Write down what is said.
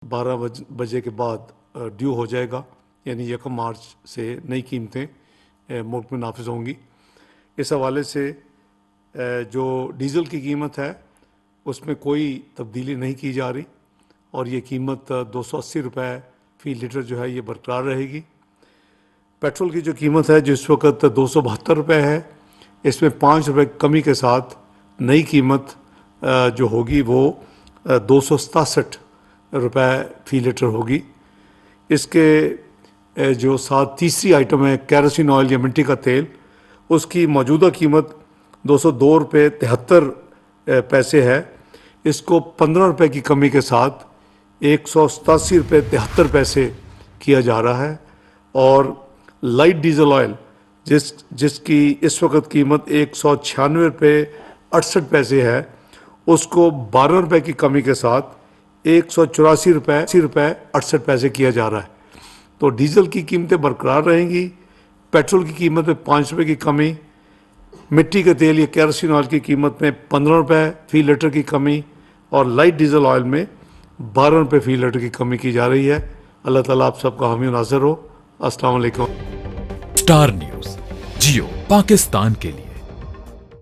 12 बजे के बाद ड्यू हो जाएगा, यानी 1 मार्च से नई कीमतें मुल्क में नाफिज होंगी। इस हवाले से जो डीज़ल की कीमत है उसमें कोई तब्दीली नहीं की जा रही और ये कीमत 280 रुपये फ़ी लीटर जो है ये बरकरार रहेगी। पेट्रोल की जो कीमत है जो इस वक्त 272 रुपये है, इसमें 5 रुपये कमी के साथ नई कीमत जो होगी वो 267 रुपये फ़ी लीटर होगी। इसके जो साथ तीसरी आइटम है केरोसिन ऑयल या मिट्टी का तेल, उसकी मौजूदा कीमत 202 रुपये 73 पैसे है। इसको 15 रुपये की कमी के साथ 187 रुपये 73 पैसे किया जा रहा है। और लाइट डीजल ऑयल जिसकी इस वक्त कीमत 196 रुपये 68 पैसे है, उसको 12 रुपये की कमी के साथ 184 रुपये 68 पैसे किया जा रहा है। तो डीजल की कीमतें बरकरार रहेंगी, पेट्रोल की कीमत में 5 रुपये की कमी, मिट्टी के तेल या केरोसिन ऑयल की कीमत में 15 रुपये फ़ी लीटर की कमी और लाइट डीजल ऑयल में 12 रुपये फ़ी लीटर की कमी की जा रही है। अल्लाह ताला आप सबका हामी नाज़िर हो। अस्सलाम वालेकुम। स्टार न्यूज़, जियो पाकिस्तान के लिए।